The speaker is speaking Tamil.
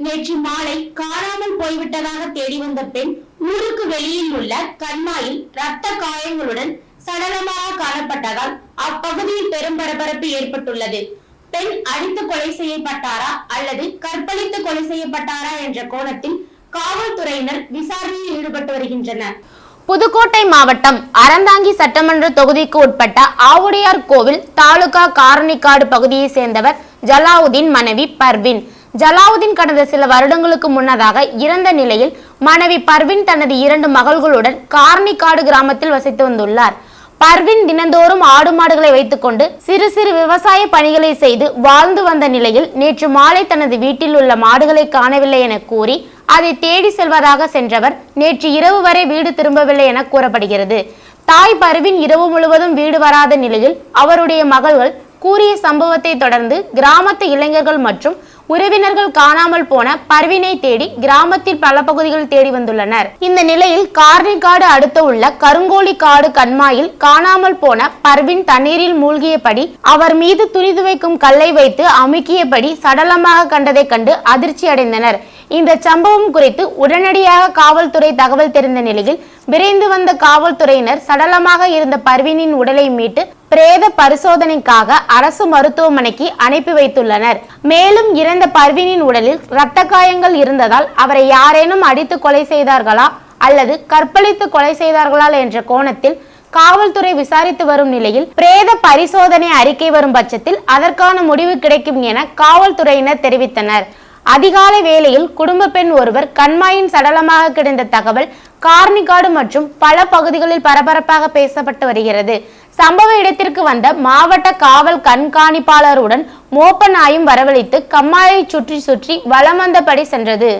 நேற்று மாலை காணாமல் போய்விட்டதாக தேடி வந்த பெண் ஊருக்கு வெளியில் உள்ள கண்மாயில் ரத்த காயங்களுடன் சடலமாக காணப்பட்டதால் அப்பகுதியில் பெரும் பரபரப்பு ஏற்பட்டுள்ளது. பெண் அடித்து கொலை செய்யப்பட்டாரா அல்லது கற்பழித்து கொலை செய்யப்பட்டாரா என்ற கோணத்தில் காவல்துறையினர் விசாரணையில் ஈடுபட்டு வருகின்றனர். புதுக்கோட்டை மாவட்டம் அறந்தாங்கி சட்டமன்ற தொகுதிக்கு உட்பட்ட ஆவுடையார் கோவில் தாலுகா காரணிக்காடு பகுதியை சேர்ந்தவர் ஜலாவுதீன் மனைவி பர்வீன். ஜலாவுதீன் கடந்த சில வருடங்களுக்கு முன்னதாக இறந்த நிலையில் மனைவி பர்வீன் தனது 2 மகள்களுடன் காரணிக்காடு கிராமத்தில் வசித்து வந்துள்ளார். பர்வீன் தினந்தோறும் ஆடு மாடுகளை வைத்துக்கொண்டு சிறு சிறு விவசாய பணிகளை செய்து வாழ்ந்து வந்த நிலையில் நேற்று மாலை தனது வீட்டில் உள்ள மாடுகளை காணவில்லை என கூறி அதை தேடி செல்வதாக சென்றவர் நேற்று இரவு வரை வீடு திரும்பவில்லை என கூறப்படுகிறது. தாய் பர்வீன் இரவு முழுவதும் வீடு வராத நிலையில் அவருடைய மகள்கள் கூறிய சம்பவத்தை தொடர்ந்து கிராமத்து இளைஞர்கள் மற்றும் உறவினர்கள் காணாமல் போன பர்வீனை தேடி கிராமத்தில் பல பகுதிகள் தேடி வந்துள்ளனர். இந்த நிலையில் காரணிக்காடு அடுத்து உள்ள கருங்கோழி காடு கண்மாயில் காணாமல் போன பர்வீன் தண்ணீரில் மூழ்கியபடி அவர் மீது துணி துவைக்கும் கல்லை வைத்து அமுக்கியபடி சடலமாக கண்டதை கண்டு அதிர்ச்சி அடைந்தனர். இந்த சம்பவம் குறித்து உடனடியாக காவல்துறை தகவல் தெரிந்த நிலையில் விரைந்து வந்த காவல்துறையினர் சடலமாக இருந்த பர்வீனின் உடலை மீட்டு பிரேத பரிசோதனைக்காக அரசு மருத்துவமனைக்கு அனுப்பி வைத்துள்ளனர். மேலும் இறந்த பர்வீனின் உடலில் இரத்த காயங்கள் இருந்ததால் அவரை யாரேனும் அடித்து கொலை செய்தார்களா அல்லது கற்பழித்து கொலை செய்தார்களா என்ற கோணத்தில் காவல்துறை விசாரித்து வரும் நிலையில் பிரேத பரிசோதனை அறிக்கை வரும் பட்சத்தில் அதற்கான முடிவு கிடைக்கும் என காவல்துறையினர் தெரிவித்தனர். அதிகாலை வேளையில் குடும்ப பெண் ஒருவர் கண்மாயின் சடலமாக கிடந்த தகவல் காரணிக்காடு மற்றும் பல பகுதிகளில் பரபரப்பாக பேசப்பட்டு வருகிறது. சம்பவ இடத்திற்கு வந்த மாவட்ட காவல் கண்காணிப்பாளருடன் மோப்ப நாயும் வரவழைத்து கம்மாயை சுற்றி சுற்றி வலம் வந்தபடி சென்றது.